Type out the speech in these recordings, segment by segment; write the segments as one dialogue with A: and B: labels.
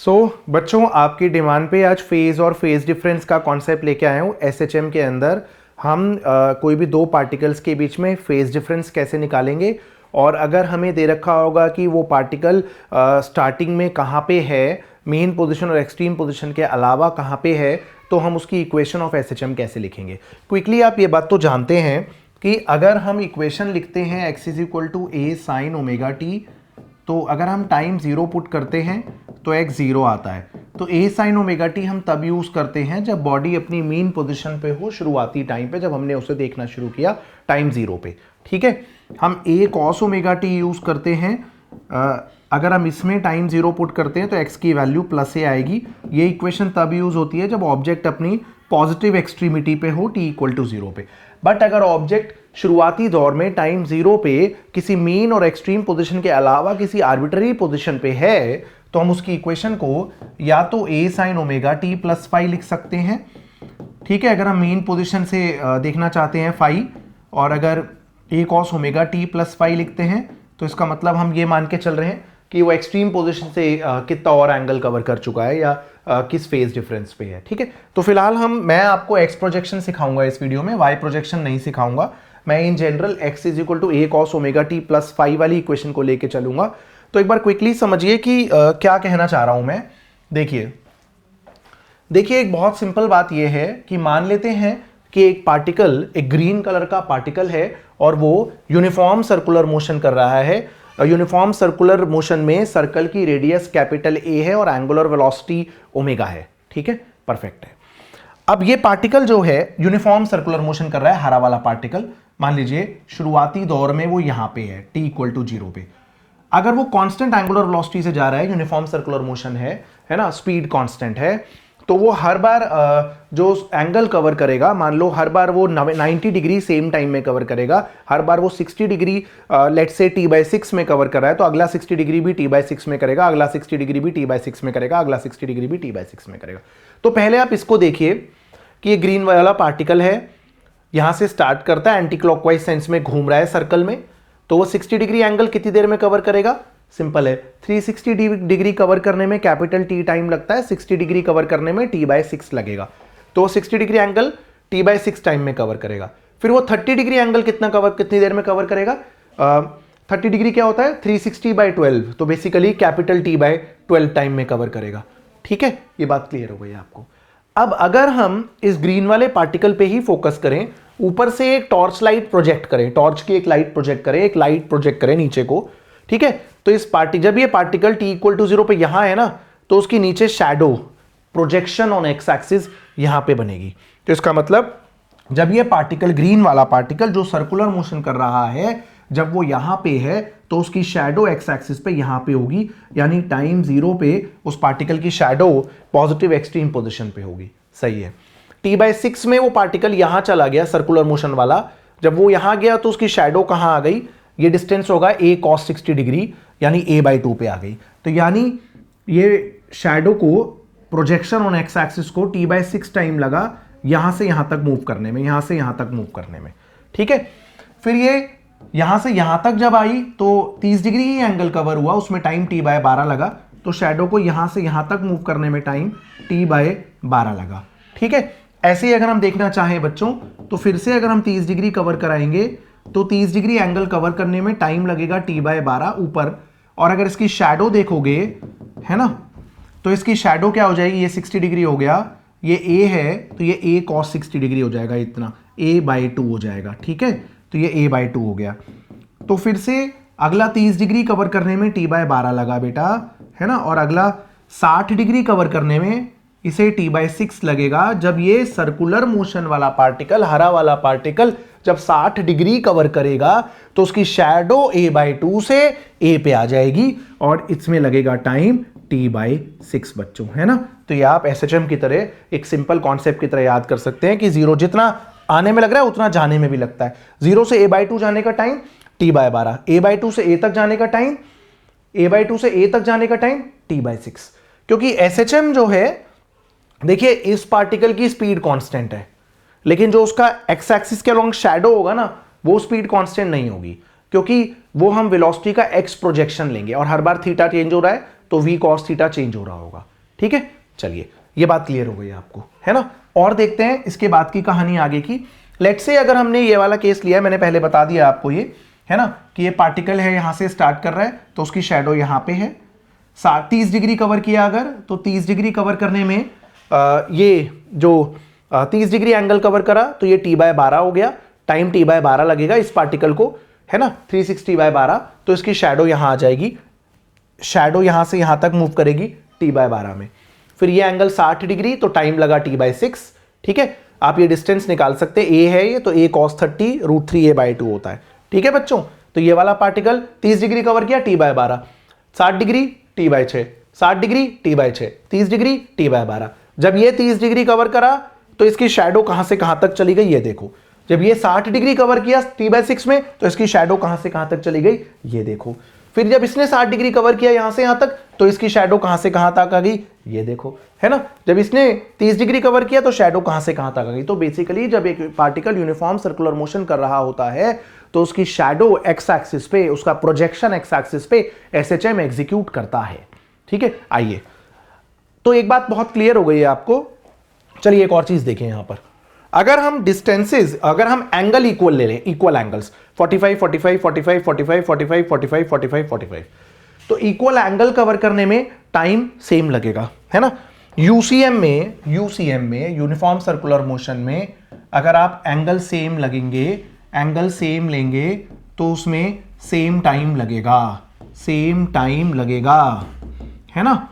A: बच्चों आपकी डिमांड पे आज फेज और फेज डिफरेंस का कॉन्सेप्ट लेके आया हूँ। एसएचएम के अंदर हम कोई भी दो पार्टिकल्स के बीच में फेज डिफरेंस कैसे निकालेंगे, और अगर हमें दे रखा होगा कि वो पार्टिकल स्टार्टिंग में कहाँ पे है, मेन पोजीशन और एक्सट्रीम पोजीशन के अलावा कहाँ पे है, तो हम उसकी इक्वेशन ऑफ एसएचएम कैसे लिखेंगे। क्विकली आप ये बात तो जानते हैं कि अगर हम इक्वेशन लिखते हैं x is equal to a sine omega t, तो अगर हम टाइम जीरो पुट करते हैं तो x जीरो आता है। तो a साइन ओमेगा टी हम तब यूज करते हैं जब बॉडी अपनी मीन पोजीशन पे हो शुरुआती टाइम पे, जब हमने उसे देखना शुरू किया टाइम जीरो पे। ठीक है, हम a cos omega T use करते हैं। अगर हम इसमें टाइम जीरो पुट करते हैं तो x की वैल्यू प्लस ए आएगी। ये इक्वेशन तब यूज होती है जब ऑब्जेक्ट अपनी पॉजिटिव एक्सट्रीमिटी पे हो t इक्वल टू जीरो पे। बट अगर ऑब्जेक्ट शुरुआती दौर में टाइम जीरो पे किसी मीन और एक्सट्रीम पोजीशन के अलावा किसी आर्बिट्ररी पोजीशन पे है, तो हम उसकी इक्वेशन को या तो a sine omega t plus phi लिख सकते हैं। ठीक है, अगर हम मेन पोजीशन से देखना चाहते हैं फाई, और अगर a cos omega t plus phi लिखते हैं तो इसका मतलब हम ये मान के चल रहे हैं कि वो एक्सट्रीम पोजीशन से कितना और एंगल कवर कर चुका है या किस फेज डिफरेंस पे है। ठीक है, तो फिलहाल मैं आपको एक्स प्रोजेक्शन सिखाऊंगा इस वीडियो में, वाई प्रोजेक्शन नहीं सिखाऊंगा। मैं in general x is equal to a cos omega t plus phi वाली इक्वेशन को लेके चलूंगा। तो एक बार क्विकली समझिए कि क्या कहना चाह रहा हूं मैं। देखिए एक बहुत सिंपल बात यह है कि मान लेते हैं कि एक पार्टिकल, एक ग्रीन कलर का पार्टिकल है और वो यूनिफॉर्म सर्कुलर मोशन कर रहा है। यूनिफॉर्म सर्कुलर मोशन में सर्कल की रेडियस कैपिटल ए है और एंगुलर वेलोसिटी ओमेगा है। ठीक है, परफेक्ट है। अब ये पार्टिकल जो है यूनिफॉर्म सर्कुलर मोशन कर रहा है, हरा वाला पार्टिकल। मान लीजिए शुरुआती दौर में वो यहां पे है t इक्वल टू जीरो पे। अगर वो कांस्टेंट एंगुलर वेलोसिटी से जा रहा है, यूनिफॉर्म सर्कुलर मोशन है ना, स्पीड कांस्टेंट है, तो वो हर बार जो एंगल कवर करेगा, मान लो हर बार वो 90 डिग्री सेम टाइम में कवर करेगा। हर बार वो 60 डिग्री लेट्स से t/6 में कवर कर रहा है, तो अगला 60 डिग्री भी t/6 में करेगा, अगला 60 डिग्री भी t/6 में करेगा, अगला 60 डिग्री भी t/6 में करेगा। तो पहले आप इसको देखिए कि ये ग्रीन वाला पार्टिकल है, यहां से स्टार्ट करता है, एंटी क्लॉकवाइज सेंस में घूम रहा है सर्कल में, तो वो 60 डिग्री एंगल कितनी देर में कवर करेगा? सिंपल है, 360 डिग्री कवर करने में कैपिटल टी टाइम लगता है, 60 डिग्री कवर करने में t/6 लगेगा। तो 60 डिग्री एंगल t/6 टाइम में कवर करेगा। फिर वो 30 डिग्री एंगल कितनी देर में कवर करेगा? 30 डिग्री क्या होता है? 360/12, तो बेसिकली कैपिटल t/12 टाइम में कवर करेगा। ठीक है, ये बात क्लियर हो गई आपको। अब अगर हम इस ग्रीन वाले पार्टिकल पे ही फोकस करें, ऊपर से एक टॉर्च लाइट प्रोजेक्ट करें, टॉर्च की एक लाइट प्रोजेक्ट करें, एक लाइट प्रोजेक्ट करें नीचे को। ठीक है, तो जब ये particle t equal to zero पे यहां है ना, तो उसकी नीचे shadow projection on x axis यहां पे बनेगी। तो इसका मतलब जब ये पार्टिकल, ग्रीन वाला पार्टिकल जो सर्कुलर मोशन कर रहा है, जब वो यहां पे है तो उसकी शैडो एक्स एक्सिस पे यहां पे होगी, यानी टाइम जीरो पे उस पार्टिकल की शैडो पॉजिटिव एक्सट्रीम पोजीशन पे होगी। सही है, t/6 में वो पार्टिकल यहां चला गया सर्कुलर मोशन वाला, जब वो यहां गया तो उसकी शैडो कहां आ गई? ये डिस्टेंस होगा a cos 60 डिग्री, यानी a/2 पे आ गई। तो यानी ये शैडो को, प्रोजेक्शन ऑन एक्स एक्सिस को t/6 टाइम लगा यहां से यहां तक मूव करने में, यहां से यहां तक मूव करने में। ठीक है, फिर ये यहां से यहां तक जब आई तो 30 डिग्री ही एंगल कवर हुआ, उसमें टाइम t/12 लगा, तो शैडो को यहां से यहां तक मूव करने में टाइम t/12 लगा। ठीक है, ऐसे ही अगर हम देखना चाहें बच्चों, तो फिर से अगर हम 30 डिग्री कवर कराएंगे तो 30 डिग्री एंगल कवर करने में टाइम लगेगा t/12 ऊपर। और अगर इसकी शैडो देखोगे, है ना, तो इसकी शैडो क्या हो जाएगी? ये 60 डिग्री हो गया, ये a है तो ये a cos 60 डिग्री हो जाएगा, इतना a/2 हो जाएगा। ठीक है, तो ये a/2 हो गया। तो फिर से अगला 30 डिग्री कवर करने में t/12 लगा बेटा, है ना, और अगला 60 डिग्री कवर करने में इसे t/6 लगेगा, जब ये सर्कुलर मोशन वाला पार्टिकल, हरा वाला पार्टिकल जब 60 डिग्री कवर करेगा तो उसकी शैडो a/2 से a पे आ जाएगी और इसमें लगेगा टाइम t/6 बच्चों, है ना। तो ये आप एसएचएम की तरह एक सिंपल कॉन्सेप्ट की तरह याद कर सकते हैं कि जीरो जितना आने में लग रहा है उतना जाने में भी लगता है। जीरो से a/2 जाने का टाइम t/12, a/2 से a तक जाने का टाइम, a/2 से a तक जाने का टाइम t/6। क्योंकि एसएचएम जो है, देखिए इस पार्टिकल की स्पीड कांस्टेंट है, लेकिन जो उसका एक्स एक्सिस के अलोंग शैडो होगा ना, वो स्पीड कांस्टेंट नहीं होगी, क्योंकि वो हम वेलोसिटी का एक्स प्रोजेक्शन लेंगे और हर बार थीटा चेंज हो रहा है तो v cos थीटा चेंज हो रहा होगा। ठीक है, चलिए ये बात क्लियर हो गई आपको, है ना। और देखते हैं इसके बाद की कहानी आगे की। लेट्स से अगर हमने ये वाला केस लिया, मैंने पहले बता दिया आपको ये, है ना, कि ये पार्टिकल है यहां से स्टार्ट कर रहा है तो उसकी शेडो यहां पे है। 30 डिग्री कवर किया अगर, तो 30 डिग्री कवर करने में ये जो 30 डिग्री एंगल कवर करा तो ये t/12 हो गया, टाइम t/12 लगेगा इस पार्टिकल को, है ना, 360/12। तो इसकी शेडो यहां आ जाएगी, शेडो यहां से यहां तक मूव करेगी t/12 में। फिर ये एंगल 60 डिग्री, तो टाइम लगा t/6, ठीक है। आप ये डिस्टेंस निकाल सकते हैं, a है ये, तो a cos 30 √3a/2 होता है, ठीक है बच्चों। तो ये वाला पार्टिकल 30 डिग्री कवर किया, t/12, 60 degree t/6, 60 degree t/6, 30 degree t/12। जब ये 30 डिग्री कवर करा तो इसकी शैडो कहां से कहां तक चली गई, ये देखो। जब ये 60 डिग्री कवर किया t/6 में, तो इसकी शैडो कहां से कहां तक चली गई, ये देखो। फिर जब इसने 60 डिग्री कवर किया यहां से यहां तक, तो इसकी शैडो कहां से कहां तक आ गई, ये देखो, है ना। जब इसने 30 डिग्री कवर किया तो शैडो कहां से कहां तक आ गई। तो बेसिकली जब एक पार्टिकल यूनिफॉर्म सर्कुलर मोशन कर रहा होता है तो उसकी शैडो एक्स एक्सिस पे, उसका प्रोजेक्शन एक्स एक्सिस पे एसएचएम एग्जीक्यूट करता है, ठीक है। आइए, तो एक बात बहुत क्लियर हो गई है आपको। चलिए एक और चीज देखें यहां पर। अगर हम डिस्टेंसेस, अगर हम एंगल इक्वल ले लें, इक्वल एंगल्स 45 45 45 45 45 45 45 45, तो इक्वल एंगल कवर करने में टाइम सेम लगेगा, है ना। यूसीएम में यूनिफॉर्म सर्कुलर मोशन में अगर आप एंगल सेम लगेंगे, एंगल सेम लेंगे, तो उसमें सेम टाइम लगेगा, सेम टाइम लगेगा, है ना।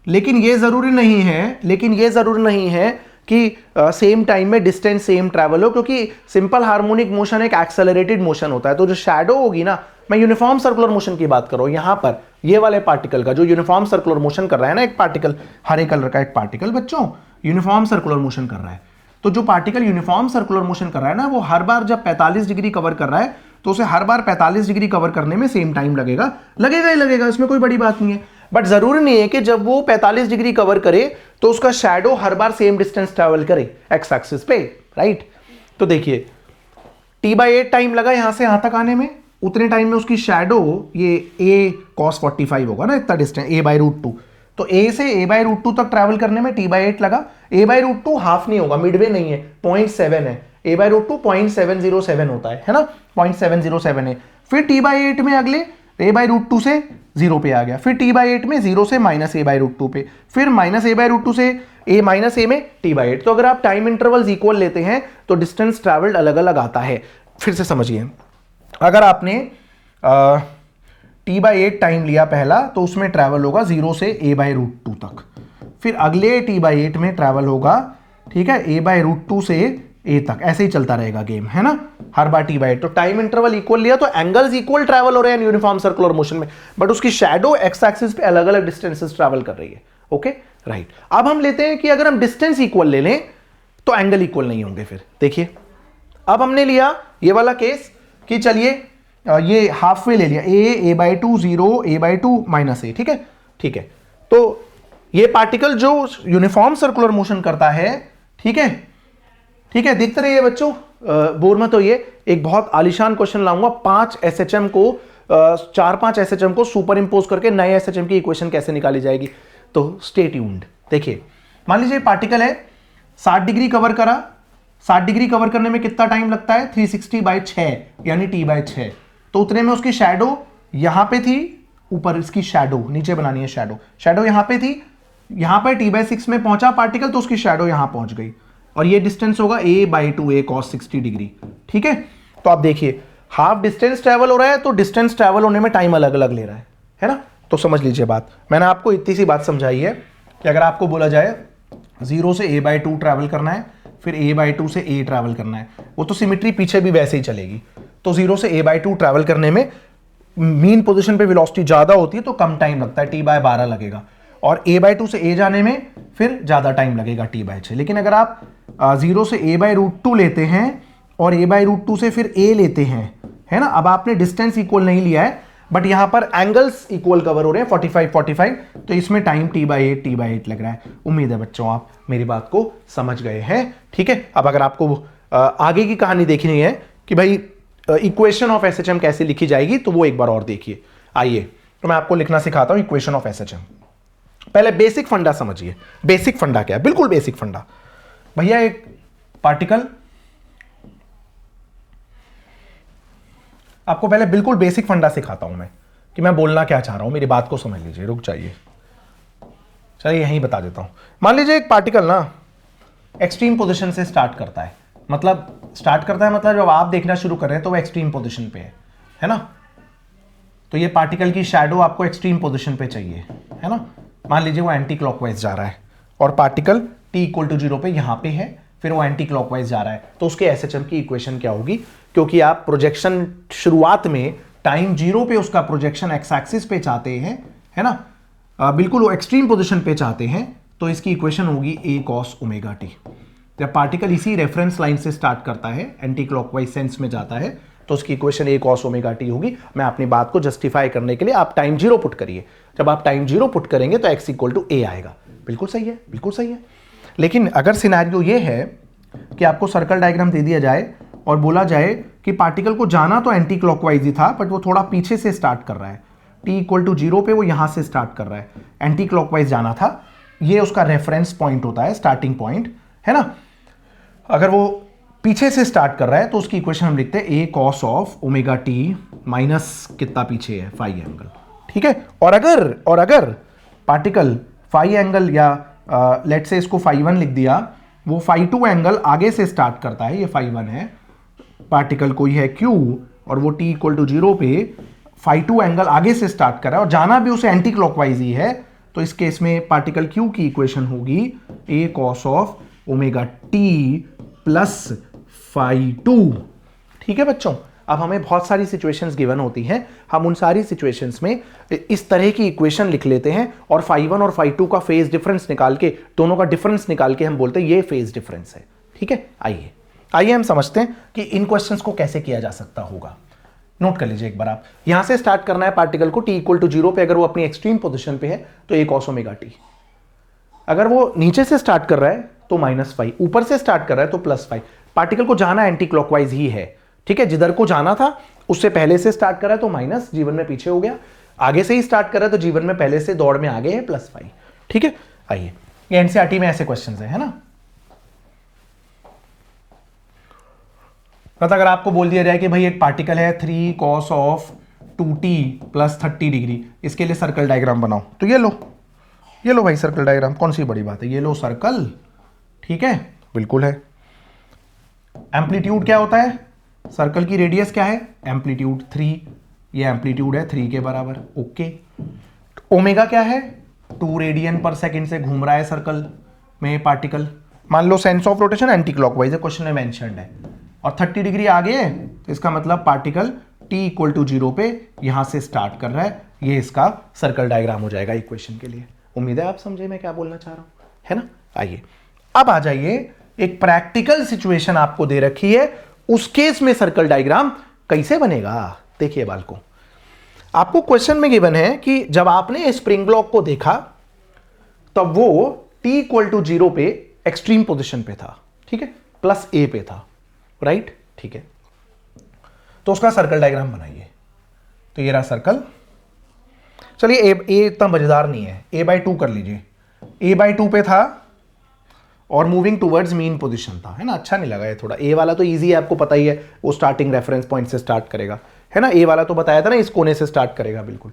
A: लेकिन ये जरूरी नहीं है कि सेम टाइम में डिस्टेंस सेम ट्रैवल हो, क्योंकि सिंपल हार्मोनिक मोशन एक एक्सेलरेटेड मोशन होता है। तो जो शैडो होगी ना, मैं यूनिफॉर्म सर्कुलर मोशन की बात कर रहा हूं यहां पर, ये वाले पार्टिकल का जो यूनिफॉर्म सर्कुलर मोशन कर रहा है ना, एक पार्टिकल हरे कलर का एक पार्टिकल बच्चों यूनिफॉर्म सर्कुलर मोशन कर रहा है। तो जो पार्टिकल यूनिफॉर्म सर्कुलर मोशन कर रहा है ना, वो हर बार जब 45 डिग्री कवर कर रहा है तो उसे हर बार 45 डिग्री कवर करने में सेम टाइम लगेगा ही लगेगा, इसमें कोई बड़ी बात नहीं है। बट जरूरी नहीं है कि जब वो 45 डिग्री कवर करे तो उसका शैडो हर बार सेम डिस्टेंस ट्रैवल करे एक्स एक्सिस पे, राइट। तो देखिए t/8 टाइम लगा यहां से यहां तक आने में, उतने टाइम में उसकी शैडो ये a cos 45 होगा ना, इतना डिस्टेंस a/√2, तो a से a/√2 तक ट्रैवल करने में t/8 लगा। a/√2 हाफ नहीं होगा, मिडवे नहीं है, 0.7 है, a/√2 0.707 होता है ना, 0.707 है। फिर t/8 में अगले a/√2 से 0 पे आ गया, फिर t/8 में 0 से -a/√2 पे, फिर -a/√2 से -a में t/8। तो अगर आप टाइम इंटरवल्स इक्वल लेते हैं तो डिस्टेंस ट्रैवल्ड अलग अलग आता है। फिर से समझिए, अगर आपने t/8 टाइम लिया पहला, तो उसमें ट्रैवल होगा 0 से a/√2 तक। फिर अगले t/8 में ट्रैवल होगा, ठीक है, a/√2 से a तक, ऐसे ही चलता रहेगा गेम, है ना, हर बार t/8। तो टाइम इंटरवल इक्वल लिया तो एंगल्स इक्वल ट्रैवल हो रहे हैं यूनिफॉर्म सर्कुलर मोशन में, बट उसकी शैडो एक्स एक्सिस पे अलग अलग डिस्टेंसेस ट्रैवल कर रही है। Okay, right. अब हम लेते हैं कि अगर हम डिस्टेंस इक्वल ले लें तो एंगल इक्वल नहीं होंगे। फिर देखिए, अब हमने लिया ये वाला केस कि चलिए ये हाफ वे ले लिया, a/2 0 a/2 -a, ठीक है, ठीक है। तो ये पार्टिकल जो यूनिफॉर्म सर्कुलर मोशन करता है, ठीक है, ठीक है, देखते रहिए बच्चों, बोर मत होइए। एक बहुत आलीशान क्वेश्चन लाऊंगा, 5 एसएचएम को 4-5 एसएचएम को सुपर इंपोज करके नए एसएचएम की इक्वेशन कैसे निकाली जाएगी, तो स्टे ट्यून्ड। देखिए, मान लीजिए पार्टिकल है 60 डिग्री कवर करा, 60 डिग्री कवर करने में कितना टाइम लगता है, 360/6 यानी t/6। तो उतने में उसकी शैडो यहां पे थी, ऊपर इसकी शैडो नीचे बनानी है, शैडो यहां पे थी, यहां पर t/6 में पहुंचा पार्टिकल तो उसकी शैडो यहां पहुंच गई, और ये डिस्टेंस होगा a/2 a cos 60 डिग्री, ठीक है। तो आप देखिए हाफ डिस्टेंस ट्रैवल हो रहा है, तो डिस्टेंस ट्रैवल होने में टाइम अलग अलग ले रहा है ना। तो समझ लीजिए बात, मैंने आपको इतनी सी बात समझाई है कि अगर आपको बोला जाए 0 से a/2 ट्रैवल करना है, फिर a/2 से a ट्रैवल करना है, वो तो सिमिट्री पीछे भी वैसे ही चलेगी। तो 0 से a/2 ट्रैवल करने में मीन पोजीशन पे वेलोसिटी ज्यादा होती है तो कम टाइम लगता है, t/12 लगेगा, और a/2 से a जाने में फिर ज्यादा टाइम लगेगा, t/6। लेकिन अगर आप 0 से a/√2 लेते हैं और a/√2 से फिर a लेते हैं, है ना, अब आपने डिस्टेंस इक्वल नहीं लिया है, बट यहां पर एंगल्स इक्वल कवर हो रहे हैं 45 45, तो इसमें टाइम t/8 लग रहा है। उम्मीद है बच्चों आप मेरी बात को समझ गए हैं, ठीक है। अब अगर आपको आगे की कहानी देखनी है कि भाई इक्वेशन ऑफ एसएचएम कैसे लिखी जाएगी, तो वो एक बार और देखिए। आइए, तो मैं आपको लिखना सिखाता हूं इक्वेशन ऑफ एसएचएम। पहले बेसिक फंडा समझिए। बेसिक फंडा क्या है? बिल्कुल बेसिक फंडा। भैया एक पार्टिकल, आपको पहले बिल्कुल बेसिक फंडा सिखाता हूं मैं कि मैं बोलना क्या चाह रहा हूं, मेरी बात को समझ लीजिए। रुक जाइए, चलिए यहीं बता देता हूं। मान लीजिए एक पार्टिकल ना एक्सट्रीम पोजीशन से स्टार्ट करता है, मतलब जब आप देखना शुरू कर रहे हैं तो वो एक्सट्रीम पोजीशन पे है ना। तो ये पार्टिकल की शैडो आपको एक्सट्रीम पोजीशन पे चाहिए, है ना। मान लीजिए वो एंटी क्लॉकवाइज जा रहा है और पार्टिकल t इक्वल टू 0 पे यहां पे है, फिर वो एंटी क्लॉकवाइज जा रहा है, तो उसके एसएचएम की इक्वेशन क्या होगी? क्योंकि आप प्रोजेक्शन शुरुआत में टाइम 0 पे उसका प्रोजेक्शन एक्स एक्सिस पे चाहते हैं, है ना, बिल्कुल वो एक्सट्रीम पोजीशन पे चाहते हैं, तो इसकी इक्वेशन होगी a cos ओमेगा टी। जब पार्टिकल इसी रेफरेंस लाइन से स्टार्ट करता है, एंटी क्लॉकवाइज सेंस में जाता है, तो उसकी equation a cos omega T होगी। मैं अपनी बात को जस्टिफाई करने के लिए आप टाइम 0 पुट करिए। जब आप टाइम 0 पुट करेंगे तो x इक्वल टू a आएगा। बिल्कुल सही है, बिल्कुल सही है। लेकिन अगर सिनेरियो ये है कि आपको सर्कल डायग्राम दे दिया जाए और बोला जाए कि पार्टिकल को जाना तो एंटी क्लॉकवाइज ही था, बट वो थोड़ा पीछे से स्टार्ट कर रहा है, t इक्वल टू 0 पे वो यहां से स्टार्ट कर रहा है, एंटी क्लॉकवाइज जाना था, ये उसका रेफरेंस पॉइंट होता है, स्टार्टिंग पॉइंट, है ना। अगर वो पीछे से स्टार्ट कर रहा है तो उसकी इक्वेशन हम लिखते हैं a cos of omega T minus कितना पीछे है, फाई एंगल, ठीक है। और अगर पार्टिकल फाई एंगल या लेट से इसको फाई 1 लिख दिया, वो फाई 2 एंगल आगे से स्टार्ट करता है, ये फाई 1 है, पार्टिकल कोई है q और वो t इक्वल टू 0 पे फाई 2 एंगल आगे से स्टार्ट कर रहा है और जाना भी उसे एंटी क्लॉकवाइज ही है, तो इस केस में पार्टिकल q की इक्वेशन होगी a cos of omega t plus phi 2। ठीक है बच्चों, अब हमें बहुत सारी सिचुएशंस गिवन होती हैं, हम उन सारी सिचुएशंस में इस तरह की इक्वेशन लिख लेते हैं और फाई 1 और फाई 2 का फेज डिफरेंस निकाल के, दोनों का डिफरेंस निकाल के हम बोलते हैं ये फेज डिफरेंस है। ठीक है, आइए हम समझते हैं कि इन क्वेश्चंस को कैसे किया जा सकता होगा। नोट कर लीजिए एक बार, आप यहां से स्टार्ट करना है पार्टिकल को, t इक्वल टू 0 पे अगर वो अपनी एक्सट्रीम पोजीशन पे है तो a cos ओमेगा टी, अगर वो नीचे से स्टार्ट कर रहा है तो माइनस फाई, ऊपर से स्टार्ट कर रहा है तो प्लस फाई। पार्टिकल को जाना एंटी क्लॉकवाइज ही है, ठीक है, जिधर को जाना था उससे पहले से स्टार्ट कर रहा है तो माइनस, जीवन में पीछे हो गया, आगे से ही स्टार्ट कर रहा है तो जीवन में पहले से दौड़ में आगे है, प्लस फाई। ठीक है, आइए ये एनसीईआरटी में ऐसे क्वेश्चन है ना। मतलब अगर आपको बोल दिया जाए कि भाई एक पार्टिकल है 3 cos of 2t plus 30 degree, इसके लिए सर्कल डायग्राम बनाओ, तो ये लो भाई सर्कल डायग्राम, कौन सी बड़ी बात है, ये लो सर्कल, ठीक है, बिल्कुल है। एम्पलीट्यूड क्या होता है, सर्कल की रेडियस क्या है, एम्पलीट्यूड 3, ये एम्पलीट्यूड है 3 के बराबर, ओके। ओमेगा क्या है, 2 रेडियन पर सेकेंड से घूम रहा है सर्कल में पार्टिकल, मान लो sense of rotation anti clockwise है, क्वेश्चन में मेंशन्ड है, और 30 डिग्री आगे है, तो इसका मतलब पार्टिकल t इक्वल टू 0 पे यहां से स्टार्ट कर रहा है, ये इसका सर्कल डायग्राम हो जाएगा इक्वेशन के लिए। उम्मीद है आप समझे मैं क्या बोलना चाह रहा हूं, है ना। आइए अब आ जाइए, एक प्रैक्टिकल सिचुएशन आपको दे रखी है, उस केस में सर्कल डायग्राम कैसे बनेगा। देखिए बालकों, आपको क्वेश्चन में गिवन है कि जब आपने स्प्रिंग ब्लॉक को देखा तब वो t इक्वल टू 0 पे एक्सट्रीम पोजिशन पे था, ठीक है, प्लस a पे था, राइट, ठीक है, तो उसका सर्कल डायग्राम बनाइए। तो ये रहा सर्कल, चलिए ए इतना मजेदार नहीं है, a/2 कर लीजिए, a/2 पे था और मूविंग टूवर्ड्स मीन पोजीशन था, है ना। अच्छा नहीं लगा ये थोड़ा, ए वाला तो इजी है, आपको पता ही है, वो स्टार्टिंग रेफरेंस पॉइंट से स्टार्ट करेगा, है ना, ए वाला तो बताया था ना, इस कोने से स्टार्ट करेगा बिल्कुल,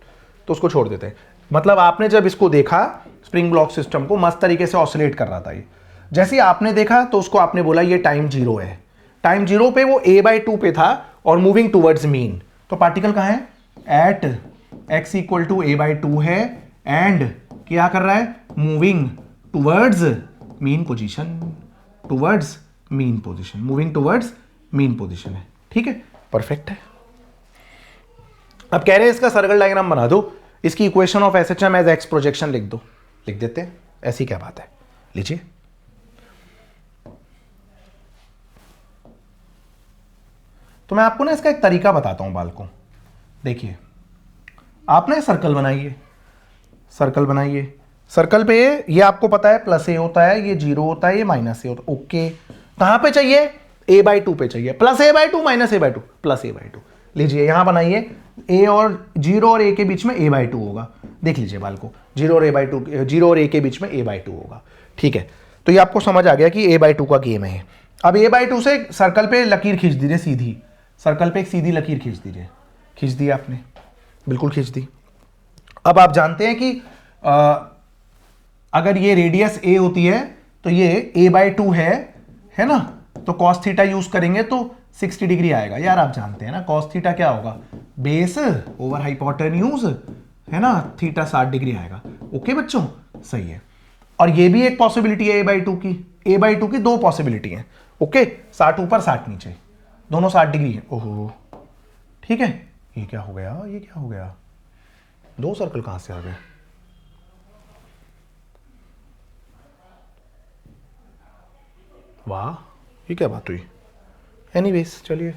A: तो उसको छोड़ देते हैं। मतलब आपने जब इसको देखा स्प्रिंग ब्लॉक सिस्टम को, मस्त तरीके से ऑसिलेट कर रहा था ये, जैसे ही आपने देखा तो उसको आपने बोला ये टाइम 0 है, टाइम 0 पे वो a/2 पे था और मूविंग टूवर्ड्स मीन, तो पार्टिकल कहाँ है, eight x equal to a/2 है एंड क्या कर रहा है, moving towards mean position, towards mean position, moving towards mean position है, ठीक है, परफेक्ट है। अब कह रहे हैं इसका सर्कल डायग्राम बना दो, इसकी equation of SHM as x projection लिख दो, लिख देते हैं, ऐसी क्या बात है, लीजिए। तो मैं आपको ना इसका एक तरीका बताता हूं बालकों, देखिए आपने सर्कल बनाइए, सर्कल बनाइए, सर्कल पे ये आपको पता है प्लस a होता है, ये 0 होता है, ये माइनस a होता है, ओके। कहां पे चाहिए, a/2 पे चाहिए, plus a/2 minus a/2 plus a/2, लीजिए यहां बनाइए, a और 0 और a के बीच में a/2 होगा, देख लीजिए बाल को, 0 और a/2, 0 और a के बीच में a/2 होगा। ठीक है, तो ये आपको समझ आ गया कि a/2 का गेम है। अब a/2 से सर्कल पे लकीर खींच दीजिए सीधी, सर्कल पे एक सीधी लकीर खींच दीजिए, खींच दी आपने, बिल्कुल खींच दी। अब आप जानते हैं कि अगर ये रेडियस a होती है तो ये a/2 है ना, तो cos थीटा यूज करेंगे तो 60 डिग्री आएगा। यार आप जानते हैं ना cos थीटा क्या होगा, बेस ओवर हाइपोटेन्यूज, है ना, थीटा 60 डिग्री आएगा। ओके बच्चों, सही है। और ये भी एक पॉसिबिलिटी है a/2 की, a/2 की दो पॉसिबिलिटी है। ओके, 60 ऊपर 60 नीचे, दोनों 60 डिग्री है। ओहो, ठीक है, ये क्या हो गया, ये क्या हो गया, दो सर्कल कहां से आ गए। वाह, ये क्या बात हुई। एनीवेज चलिए,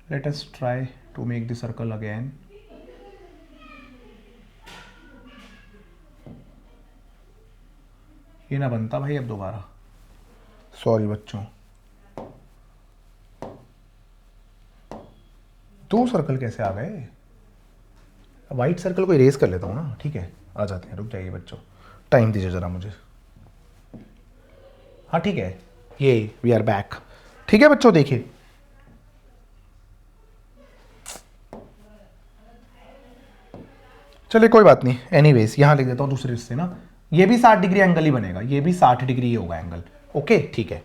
A: let us try to make the circle again. ये ना बनता भाई अब दोबारा, सॉरी बच्चों। दो सर्कल कैसे आ गए, वाइट सर्कल को इरेज कर लेता हूँ ना। ठीक है, आ जाते हैं, रुक जाइए बच्चों, टाइम दीजिए जरा मुझे। हाँ ठीक है, ये वी आर बैक। ठीक है बच्चों, देखिए चलिए कोई बात नहीं, एनीवेज यहां लिख देता हूं दूसरे हिस्से ना। ये भी 60 डिग्री एंगल ही बनेगा, ये भी 60 डिग्री होगा एंगल। ओके ठीक है,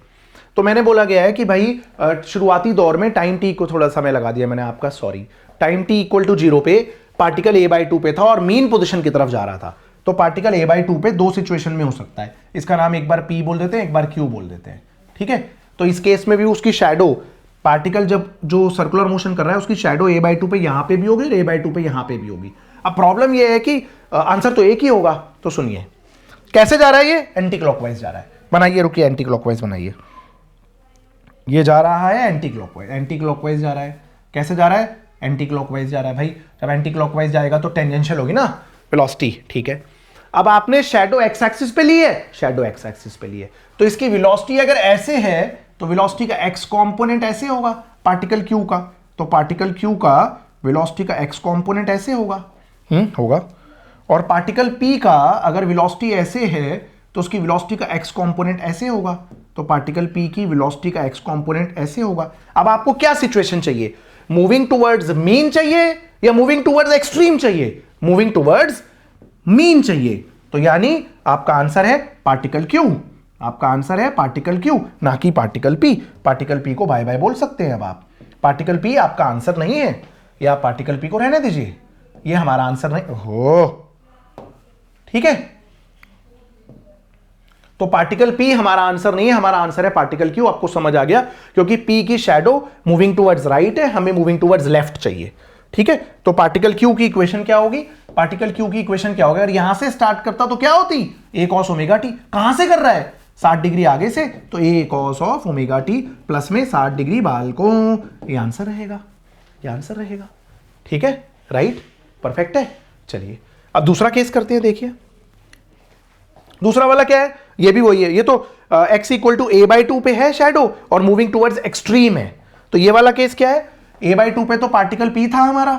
A: तो मैंने बोला गया है कि भाई शुरुआती दौर में टाइम टी को थोड़ा समय लगा दिया मैंने आपका, sorry, time t equal to 0 पे पार्टिकल a/2 पे था और मीन पोजीशन की तरफ जा रहा था। तो पार्टिकल a/2 पे दो सिचुएशन में हो सकता है, इसका नाम एक बार p बोल देते हैं, एक बार q बोल देते हैं। ठीक है, तो इस केस में भी उसकी शैडो, पार्टिकल जब जो सर्कुलर मोशन कर रहा है उसकी शैडो a/2 पे यहां पे भी होगी और a/2 पे यहां पे भी होगी। अब प्रॉब्लम ये है कि आंसर तो एक ही होगा, तो सुनिए कैसे जा रहा है, ये एंटी क्लॉकवाइज जा रहा है। बनाइए, रुकिए, एंटी क्लॉकवाइज बनाइए। ये जा रहा है एंटी क्लॉकवाइज, एंटी क्लॉकवाइज जा रहा है। कैसे जा रहा है, एंटी क्लॉकवाइज जा रहा है। भाई जब एंटी क्लॉकवाइज जाएगा तो टेंजेंशियल होगी ना वेलोसिटी। ठीक है, अब आपने शैडो एक्स एक्सिस पे ली है, शैडो एक्स एक्सिस पे ली है, तो इसकी वेलोसिटी अगर ऐसे है तो वेलोसिटी का एक्स कंपोनेंट ऐसे होगा पार्टिकल क्यू का, तो पार्टिकल क्यू का वेलोसिटी का एक्स कंपोनेंट ऐसे होगा, होगा। और पार्टिकल पी का अगर वेलोसिटी ऐसे है तो उसकी वेलोसिटी का एक्स कंपोनेंट ऐसे होगा, तो पार्टिकल पी की वेलोसिटी का एक्स कंपोनेंट ऐसे होगा। अब आपको क्या सिचुएशन चाहिए, मूविंग टुवर्ड्स मीन चाहिए या मूविंग टुवर्ड्स एक्सट्रीम चाहिए, मूविंग टुवर्ड्स मीन चाहिए। तो यानी आपका आंसर है पार्टिकल क्यू, आपका आंसर है पार्टिकल क्यू, ना कि पार्टिकल पी। पार्टिकल पी को बाय बाय बोल सकते हैं अब आप, पार्टिकल पी आपका आंसर नहीं है, या पार्टिकल पी को रहने दीजिए, ये हमारा आंसर नहीं हो। ठीक है, तो पार्टिकल पी हमारा आंसर नहीं है, हमारा आंसर है पार्टिकल क्यू। आपको समझ आ गया, क्योंकि पी की शैडो मूविंग टुवर्ड्स राइट है, हमें मूविंग टुवर्ड्स लेफ्ट चाहिए। ठीक है, तो पार्टिकल क्यू की इक्वेशन क्या होगी, पार्टिकल क्यू की इक्वेशन क्या होगी, अगर यहां से स्टार्ट करता तो क्या होती, a cos ओमेगा टी। कहां से कर रहा है, 60 डिग्री आगे से, तो a cos of omega t plus में 60 डिग्री बाल को, ये आंसर रहेगा, ये आंसर रहेगा। ठीक है, राइट, परफेक्ट है। चलिए अब दूसरा केस करते हैं, देखिए दूसरा वाला क्या है, ये भी वही है, ये तो x इक्वल टू a/2 पे है शैडो और मूविंग टुवर्ड्स एक्सट्रीम है। तो ये वाला केस क्या है, a/2 पे तो पार्टिकल p था हमारा,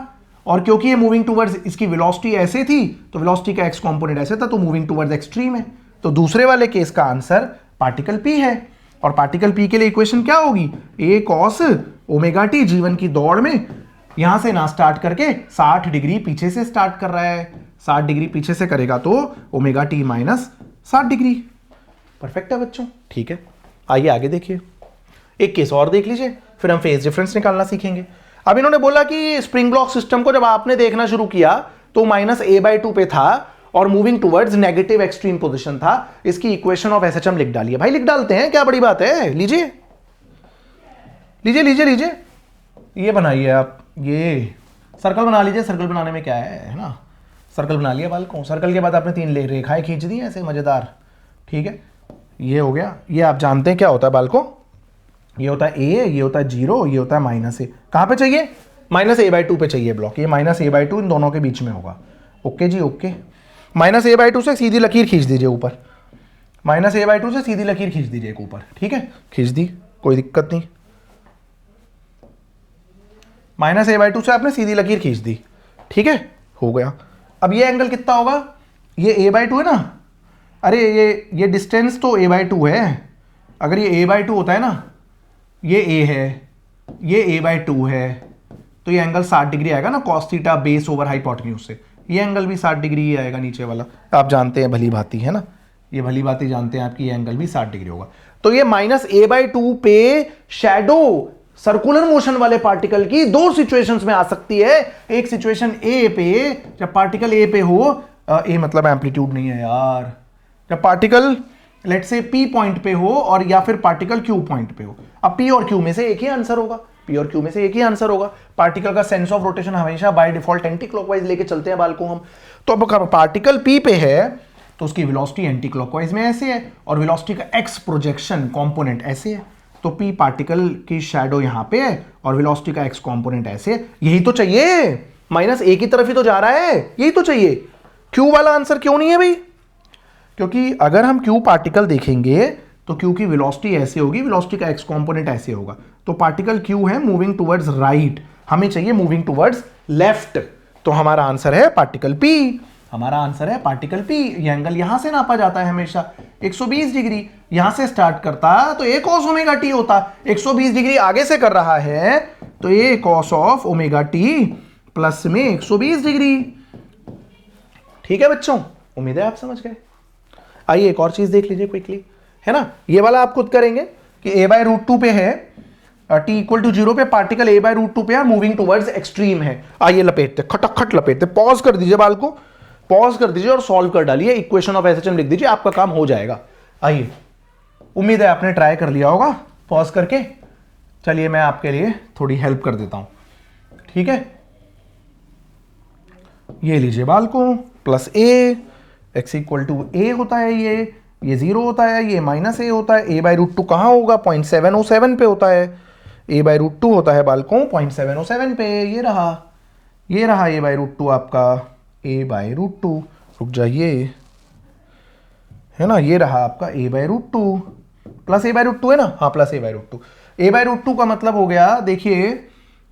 A: और क्योंकि ये मूविंग टुवर्ड्स, इसकी वेलोसिटी ऐसे थी तो वेलोसिटी का x कंपोनेंट ऐसे था, तो मूविंग टुवर्ड्स एक्सट्रीम है। तो दूसरे वाले केस का आंसर पार्टिकल p है, और पार्टिकल p के लिए इक्वेशन क्या होगी, a cos ओमेगा टी, जीवन की दौड़ में यहां से ना स्टार्ट करके 60 डिग्री पीछे से स्टार्ट कर रहा है, 60 डिग्री पीछे से करेगा तो omega T minus 60 degree. Perfect है बच्चों, ठीक है। आइए आगे देखिए, एक केस और देख लीजिए, फिर हम फेज डिफरेंस निकालना सीखेंगे। अब इन्होंने बोला कि स्प्रिंग ब्लॉक सिस्टम को जब आपने देखना शुरू किया तो -a/2 पे था और moving towards negative extreme position था। इसकी इक्वेशन ऑफ एसएचएम लिख डालिए। भाई लिख डालते हैं, क्या बड़ी बात है, लीजिए लीजिए लीजिए लीजिए, ये बनाइए आप, ये सर्कल बना लीजिए। सर्कल बनाने में क्या है ना, सर्कल बना लिया बालकों। सर्कल के बाद आपने 3 रेखाएं खींच दी ऐसे मजेदार। ठीक है, ये हो गया। ये आप जानते हैं क्या होता है बालकों, ये होता है a, ये होता है 0, ये होता है -a। कहां पे चाहिए, -a/2 पे चाहिए ब्लॉक, ये -a/2 इन दोनों के बीच में होगा। ओके जी, ओके। -a/2 से सीधी लकीर खींच दीजिए ऊपर, -a/2 से सीधी लकीर खींच दीजिए एक ऊपर। ठीक है, खींच दी, कोई दिक्कत नहीं। -a/2 से आपने सीधी लकीर खींच दी, ठीक है, हो गया। अब ये एंगल कितना होगा, ये a/2 है ना, अरे ये डिस्टेंस तो a/2 है, अगर ये a/2 होता है ना, ये a है, ये a/2 है, तो ये एंगल 60 डिग्री आएगा ना, cos theta base over hypotenuse से, ये एंगल भी 60 डिग्री ही आएगा नीचे वाला, आप जानते हैं भली भांति, है ना, ये भली भांति जानते हैं आपकी, ये एंगल भी 60 डिग्री होगा। तो ये -a/2 पे शैडो सर्कुलर मोशन वाले पार्टिकल की दो सिचुएशंस में आ सकती है। एक सिचुएशन ए पे, जब पार्टिकल ए पे हो, ए मतलब एम्पलीट्यूड नहीं है यार, जब particle let's say P point पे हो और या फिर पार्टिकल क्यू पॉइंट पे हो। अब पी और क्यू में से एक ही आंसर होगा, पी और क्यू में से एक ही आंसर होगा। पार्टिकल का सेंस ऑफ रोटेशन हमेशा बाय डिफॉल्ट एंटी क्लॉकवाइज लेके चलते हैं बाल को हम। तो अब पार्टिकल पी पे है तो उसकी वेलोसिटी एंटी क्लॉकवाइज में ऐसे है और वेलोसिटी का एक्स प्रोजेक्शन कंपोनेंट ऐसे है। तो पी पार्टिकल की शैडो यहां पे है और वेलोसिटी का एक्स कंपोनेंट ऐसे है। यही तो चाहिए, -a की तरफ ही तो जा रहा है, यही तो चाहिए। क्यू वाला आंसर क्यों नहीं है भाई? क्योंकि अगर हम क्यू पार्टिकल देखेंगे तो क्यू की वेलोसिटी ऐसे होगी, वेलोसिटी का एक्स कंपोनेंट ऐसे होगा। तो पार्टिकल क्यू है मूविंग टुवर्ड्स राइट, हमें चाहिए मूविंग टुवर्ड्स लेफ्ट। तो हमारा आंसर है पार्टिकल पी, हमारा आंसर है पार्टिकल पी। ये एंगल यहां से नापा जाता है हमेशा 120 डिग्री, यहां से स्टार्ट करता तो ए cos ओमेगा टी होता, 120 डिग्री आगे से कर रहा है तो ए cos of omega t plus में 120 डिग्री। ठीक है बच्चों, उम्मीद है आप समझ गए। आइए एक और चीज देख लीजिए क्विकली, है ना, ये वाला आप खुद करेंगे कि a/√2 पे है, t = 0 पे पार्टिकल a/√2 पे है, मूविंग टुवर्ड्स एक्सट्रीम है। आइए लपेटते, खटखट लपेटते, पॉज कर दीजिए बाल को, पॉज कर दीजिए और सॉल्व कर डालिए, इक्वेशन ऑफ एसएचएम लिख दीजिए, आपका काम हो जाएगा। आइए, उम्मीद है आपने ट्राई कर लिया होगा पॉज करके। चलिए मैं आपके लिए थोड़ी हेल्प कर देता हूं, ठीक है। ये लीजिए बाल को, प्लस a, x = a होता है, ये 0 होता है, ये -a होता है। a/√2 कहाँ होगा? 0.707 पे होता है, a/√2 होता है बालकों 0.707 पे। ये रहा a/√2 आपका a/√2, रुक जाइए, है ना, ये रहा आपका a/√2 प्लस a/√2 है ना, हाँ प्लस a/√2। a/√2 का मतलब हो गया, देखिए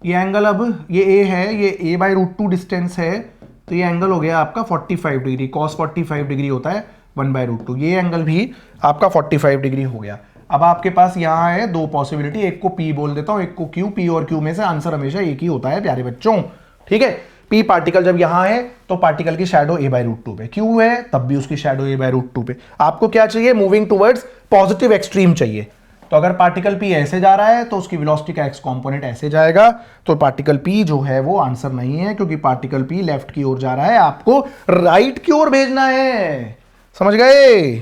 A: ये एंगल, अब ये a है, ये a/√2 डिस्टेंस है, तो ये एंगल हो गया आपका 45 डिग्री, cos 45 डिग्री होता है 1/√2। ये एंगल भी आपका 45 डिग्री हो गया। अब आपके पास यहाँ है दो पॉसिबिलिटी, एक को P बोल देता हूँ, एक को Q। P और Q में से आंसर हमेशा एक ही होता है प्यारे बच्चों, ठीक है। P पार्टिकल जब यहाँ है तो पार्टिकल की शैडो a/√2 पे, Q है तब भी उसकी शैडो a/√2 पे। आपको क्या चाहिए? मूविंग टुवर्ड्स पॉजिटिव एक्सट्रीम चाहिए। तो अगर पार्टिकल P ऐसे जा रहा है तो उसकी वेलोसिटी का एक्स कंपोनेंट ऐसे जाएगा, तो पार्टिकल P जो है वो आंसर नहीं है, क्योंकि पार्टिकल P लेफ्ट की ओर जा रहा है, आपको राइट की ओर भेजना है, समझ गए।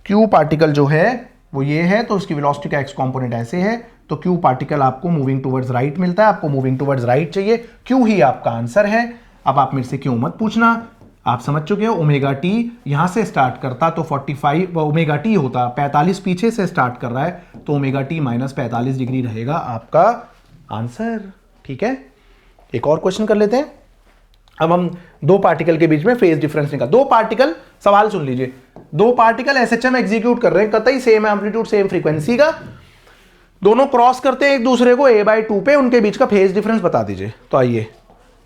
A: Q पार्टिकल जो है वो ये है, तो उसकी वेलोसिटी का एक्स कंपोनेंट ऐसे है, तो Q पार्टिकल आपको मूविंग टुवर्ड्स राइट मिलता है, आपको मूविंग टुवर्ड्स राइट चाहिए, Q ही आपका आंसर है। अब आप मेरे से क्यों मत पूछना, आप समझ चुके हो। ओमेगा टी यहां से स्टार्ट करता तो 45 ओमेगा टी होता, 45 पीछे से स्टार्ट कर रहा है, तो ओमेगा टी -45 डिग्री रहेगा आपका आंसर, ठीक है। एक और क्वेश्चन कर लेते हैं। अब हम दो पार्टिकल के बीच में फेज डिफरेंस निकाल, दो पार्टिकल, सवाल सुन लीजिए, दो पार्टिकल एसएचएम एग्जीक्यूट कर रहे हैं, कतई सेम एम्पलीट्यूड सेम फ्रीक्वेंसी का, दोनों क्रॉस करते हैं एक दूसरे को a/2 पे, उनके बीच का फेज डिफरेंस बता दीजिए। तो आइए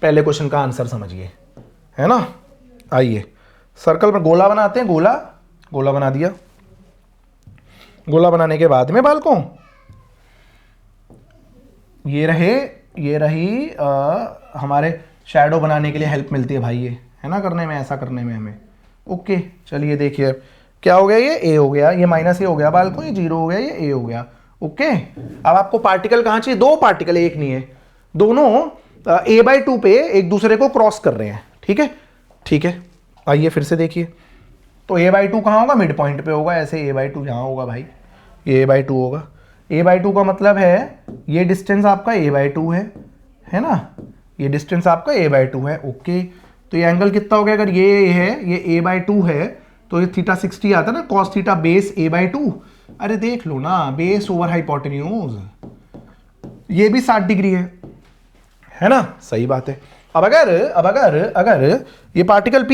A: पहले क्वेश्चन का आंसर समझिए, है ना। आइए सर्कल में गोला बनाते हैं, गोला बना दिया। गोला बनाने के बाद में बालकों ये रही हमारे शैडो बनाने के लिए हेल्प मिलती है भाई, ये है ना, करने में, ऐसा करने में हमें। ओके चलिए देखिए क्या हो गया, ये a हो गया, ये -a हो गया बालकों, ये 0 हो गया, ये a हो गया। ओके अब आपको पार्टिकल कहां चाहिए? दो पार्टिकल, एक नहीं है, दोनों a/2 पे एक दूसरे को क्रॉस कर रहे हैं, ठीक है, ठीक है। आइए फिर से देखिए, तो a/2 कहाँ होगा? मिड पॉइंट पे होगा, ऐसे a/2 यहाँ होगा भाई, ये a/2 होगा। a/2 का मतलब है ये डिस्टेंस आपका a/2 है ना, ये डिस्टेंस आपका a/2 है। ओके तो ये एंगल कितना हो गया? अगर ये है, ये a/2 है, तो ये थीटा 60 आता है ना, cos थीटा बेस a/2। अरे देख लो ना, बेस ओवर हाइपोटेन्यूज, ये भी 60 डिग्री है ना, सही बात है। अब अगर ये पार्टिकल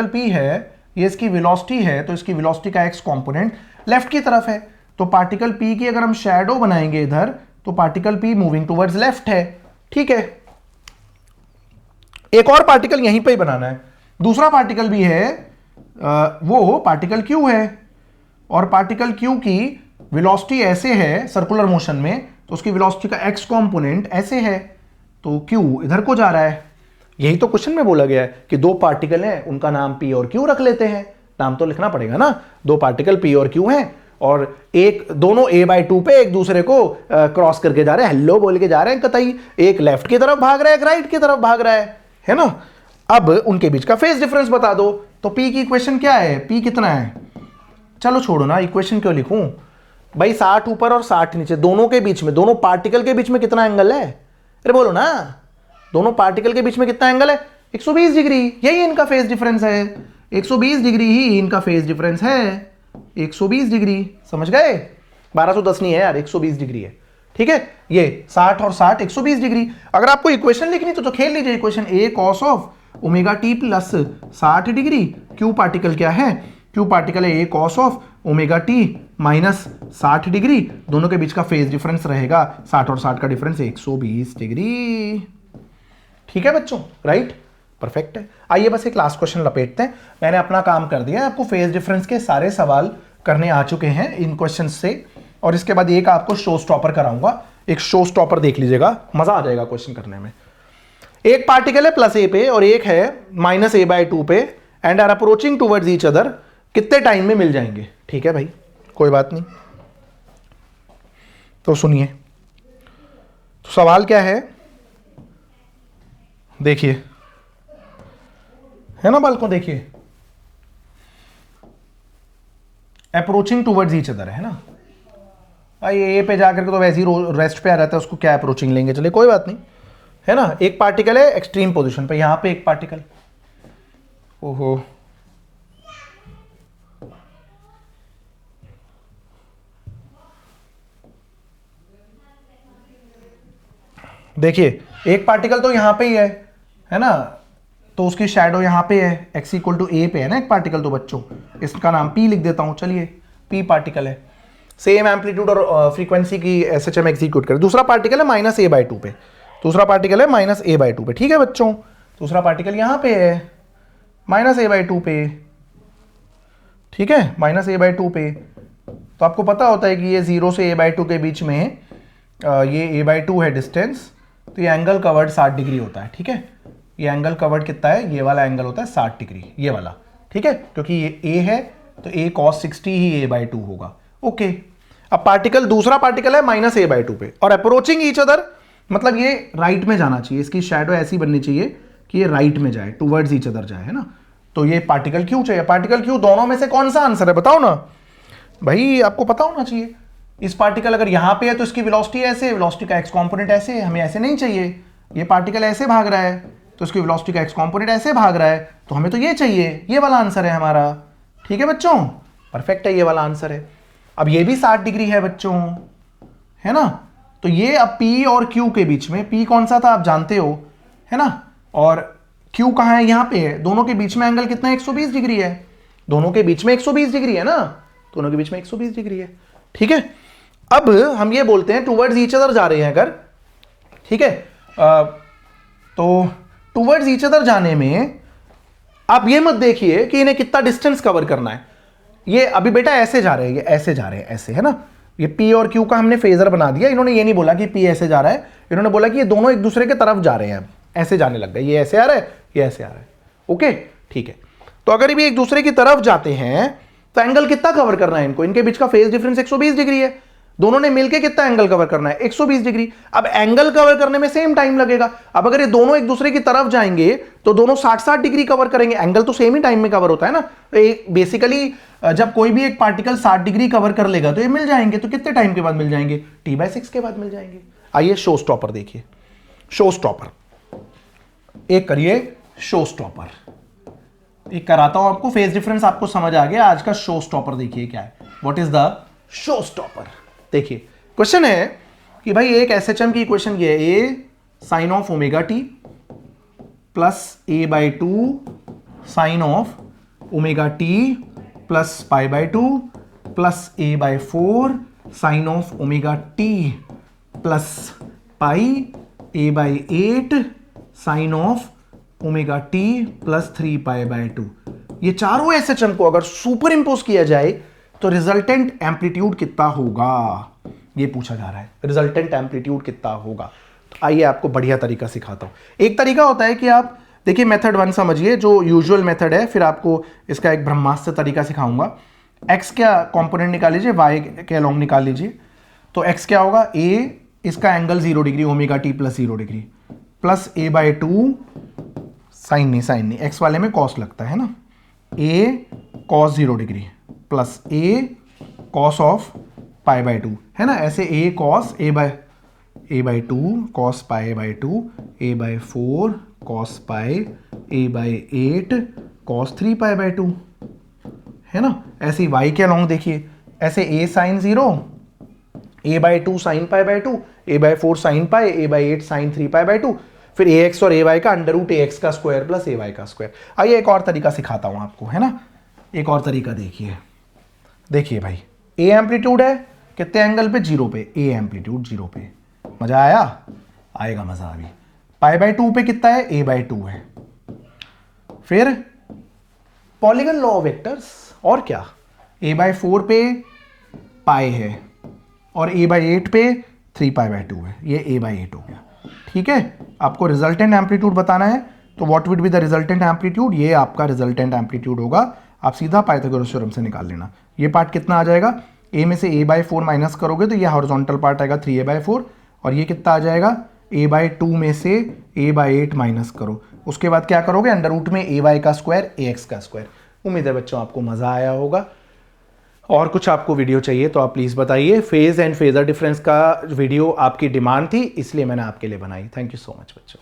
A: P है, ये इसकी वेलोसिटी है, तो इसकी वेलोसिटी का एक्स कंपोनेंट लेफ्ट की तरफ है, तो पार्टिकल P की अगर हम शैडो बनाएंगे इधर, तो particle P moving towards left है, ठीक है। एक और पार्टिकल यहीं पे ही बनाना है, दूसरा पार्टिकल भी है, वो पार्टिकल क्यू है, और पार्टिकल क्यू की वेलोसिटी ऐसे है सर्कुलर मोशन में, तो उसकी वेलोसिटी का एक्स कंपोनेंट ऐसे है, तो क्यू इधर को जा रहा है। यही तो क्वेश्चन में बोला गया है कि दो पार्टिकल हैं, उनका नाम पी और क्यू रख लेते हैं, नाम तो लिखना पड़ेगा ना, दो पार्टिकल पी और क्यू हैं, और एक दोनों a/2 पे एक दूसरे को क्रॉस करके जा रहे हैं, हेलो बोल के जा रहे हैं कतई, एक लेफ्ट की तरफ भाग रहा है, एक राइट की तरफ भाग रहा है ना। अब उनके बीच का फेज डिफरेंस बता दो, तो p की इक्वेशन क्या है, p कितना है, चलो छोड़ो ना, इक्वेशन क्यों लिखूं भाई, 60 ऊपर और 60 नीचे, दोनों के बीच में, दोनों पार्टिकल के बीच में कितना एंगल है, अरे बोलो ना, दोनों पार्टिकल के बीच में कितना एंगल है, 120 डिग्री, यही इनका फेज डिफरेंस है, 120 डिग्री ही इनका फेज डिफरेंस है, 120 डिग्री, समझ गए, 1210 नहीं है यार, 120 डिग्री है, ठीक है। ये 60 और 60 120 डिग्री। अगर आपको इक्वेशन लिखनी तो खेल लीजिए equation, a cos of omega t plus 60 degree, Q particle क्या है, क्यू पार्टिकल है a cos of omega T minus 60 degree, दोनों के बीच का फेज डिफरेंस रहेगा 60 और 60 का डिफरेंस 120 डिग्री, ठीक है बच्चों, राइट, परफेक्ट है। आइए बस एक लास्ट क्वेश्चन लपेटते हैं, मैंने अपना काम कर दिया, आपको फेज डिफरेंस के सारे सवाल करने आ चुके हैं इन क्वेश्चन से, और इसके बाद एक आपको शो स्टॉपर कराऊंगा, एक शो स्टॉपर देख लीजिएगा, मजा आ जाएगा क्वेश्चन करने में। एक पार्टिकल है प्लस a पे और एक है माइनस a/2 पे, and are approaching towards each other, कितने टाइम में मिल जाएंगे, ठीक है भाई, कोई बात नहीं, तो सुनिए, तो सवाल क्या है, देखिए, है ना बालकों, देखिए अप्रोचिंग टूवर्ड्स ईच अदर है ना भाई, ए पे जाकर के तो वैसे ही रेस्ट पे आ रहता है, उसको क्या अप्रोचिंग लेंगे, चलिए कोई बात नहीं, है ना। एक पार्टिकल है एक्सट्रीम पोजीशन पे, यहां पे एक पार्टिकल, ओहो देखिए एक पार्टिकल तो यहां पे ही है ना, तो उसकी शैडो यहां पे है, x इक्वल टू ए पे है ना एक पार्टिकल, तो बच्चों इसका नाम p लिख देता हूं, चलिए p पार्टिकल है, सेम एम्पलीट्यूड और फ्रीक्वेंसी की SHM एग्जीक्यूट करें। दूसरा पार्टिकल है माइनस a/2 पे, दूसरा पार्टिकल है माइनस a/2 पे, ठीक है बच्चों, दूसरा पार्टिकल यहां पे है माइनस a/2 पे, ठीक है, माइनस a/2 पे, तो आपको पता होता है कि ये 0 से a/2 के बीच में ये a/2 है डिस्टेंस, तो ये एंगल कवर्ड 60 डिग्री होता है, ठीक है, ये एंगल कवर्ड कितना है, ये वाला एंगल होता है 60 डिग्री, ये वाला, ठीक है, क्योंकि ये a है तो a cos 60 ही a/2 होगा, ओके। अब पार्टिकल, दूसरा पार्टिकल है माइनस a/2 पे और अप्रोचिंग ईच अदर, मतलब ये राइट में जाना चाहिए, इसकी शैडो ऐसी बननी चाहिए कि ये राइट में जाए, टूवर्ड्स ईच अदर जाए, है ना, तो ये पार्टिकल क्यू चाहिए, पार्टिकल क्यू, दोनों में से कौन सा आंसर है बताओ ना भाई, आपको पता होना चाहिए। इस पार्टिकल अगर यहां पे है तो इसकी वेलोसिटी ऐसे, वेलोसिटी का एक्स कंपोनेंट ऐसे, हमें ऐसे नहीं चाहिए, ये पार्टिकल ऐसे भाग रहा है तो इसकी वेलोसिटी का एक्स कंपोनेंट ऐसे भाग रहा है, तो हमें तो ये चाहिए, ये वाला आंसर है हमारा, ठीक है बच्चों, परफेक्ट है, ये वाला आंसर है। अब ये भी 60 डिग्री है बच्चों, है ना, तो ये अब P और Q के बीच में, P कौन सा था आप जानते हो, है ना, और Q कहाँ है, यहां पे है, दोनों के बीच में एंगल कितना है, 120 डिग्री है, दोनों के बीच में 120 डिग्री है ना, दोनों के बीच में 120 डिग्री है, ठीक है। अब हम ये बोलते हैं टूवर्ड्स ईच अदर जा रहे हैं अगर, ठीक है, तो टूवर्ड्स ईच अदर जाने में आप ये मत देखिए कि इन्हें कितना डिस्टेंस कवर करना है, ये अभी बेटा ऐसे जा रहे हैं, ये ऐसे जा रहे हैं, ऐसे, है ना, ये P और Q का हमने फेजर बना दिया, इन्होंने ये नहीं बोला कि P ऐसे जा रहा है, इन्होंने बोला कि ये दोनों एक दूसरे के तरफ जा रहे हैं, ऐसे जाने लग गए, ये ऐसे आ रहा है, ये ऐसे आ रहा है, ओके, ठीक है। तो अगर ये एक दूसरे की तरफ जाते हैं तो एंगल कितना कवर करना है इनको, इनके बीच का फेज डिफरेंस 120 डिग्री है, दोनों ने मिलकर कितना एंगल कवर करना है, 120 डिग्री। अब एंगल कवर करने में सेम टाइम लगेगा, अब अगर ये दोनों एक दूसरे की तरफ जाएंगे तो दोनों 60-60 डिग्री कवर करेंगे, एंगल तो सेम ही टाइम में कवर होता है ना, तो बेसिकली जब कोई भी एक पार्टिकल 60 डिग्री कवर कर लेगा तो ये मिल जाएंगे, तो कितने टाइम के बाद मिल जाएंगे, t/6 के बाद मिल जाएंगे। आइए शो स्टॉपर देखिए, शो स्टॉपर एक करिए, शो स्टॉपर एक कराता हूं आपको, फेज डिफरेंस आपको समझ आ गया, आज का शो स्टॉपर देखिए क्या है, what is the show stopper. देखिए क्वेश्चन है कि भाई एक SHM की इक्वेशन ये है, a sine of omega t plus a/2 sine of omega t plus π/2 plus a/4 sine of omega t plus pi a/8 sine of omega t plus 3 pi by 2। ये चारों SHM को अगर super impose किया जाए तो resultant amplitude कितना होगा, ये पूछा जा रहा है। रिजल्टेंट एम्पलीट्यूड कितना होगा, तो आइए आपको बढ़िया तरीका सिखाता हूं। एक तरीका होता है कि आप देखिए मेथड 1 समझिए, जो यूजुअल मेथड है, फिर आपको इसका एक ब्रह्मास्त्र तरीका सिखाऊंगा। एक्स क्या कंपोनेंट निकाल लीजिए, वाई के अलोंग निकाल लीजिए। तो एक्स क्या होगा, ए, इसका angle 0 degree omega t plus 0 degree, plus A by 2, sine नहीं, एक्स वाले में कॉस लगता है ना, A cos 0 degree plus A cos of pi by 2, है ना। ऐसे A cos A by 2 cos pi by 2, A by 4 cos pi, A by 8 cos 3 pi by 2, है ना। ऐसे ही वाई के अलोंग देखिए, ऐसे A sine 0, A by 2 sine pi by 2, A by 4 sine pi, A by 8 sine 3 pi by 2, फिर A x और A y का under root A x का स्क्वायर प्लस ए वाई का स्क्वायर। आइए एक और तरीका सिखाता हूं आपको, है ना। एक और तरीका देखिए भाई, ए एम्पलीट्यूड है कितने एंगल पे, 0 पे, ए एम्पलीट्यूड 0 पे। मजा आएगा मजा अभी। पाई बाय 2 पे कितना है, ए बाय 2 है। फिर पॉलीगन लॉ ऑफ वेक्टर्स, और क्या, ए बाय 4 पे पाई है और ए बाय 8 पे 3 पाई बाय 2 है, ये ए बाय 8 हो गया। ठीक है, आपको रिजल्टेंट एम्पलीट्यूड बताना है, तो what would be the resultant amplitude, ये आपका रिजल्टेंट एम्पलीट्यूड होगा। आप सीधा पाइथागोरस थ्योरम से निकाल लेना। ये पार्ट कितना आ जाएगा, ए में से ए बाय 4 माइनस करोगे तो ये हॉरिजॉन्टल पार्ट आएगा 3a बाय 4, और ये कितना आ जाएगा, a बाय 2 में से a बाय 8 माइनस करो, उसके बाद क्या करोगे, अंडर रूट में a y का स्क्वायर a x का स्क्वायर। उम्मीद है बच्चों आपको मजा आया होगा। और कुछ आपको वीडियो चाहिए तो आप प्लीज़ बताइए। फेज एंड फेजर डिफरेंस का वीडियो आपकी डिमांड थी, इसलिए मैंने आपके लिए बनाई। थैंक यू सो मच बच्चों।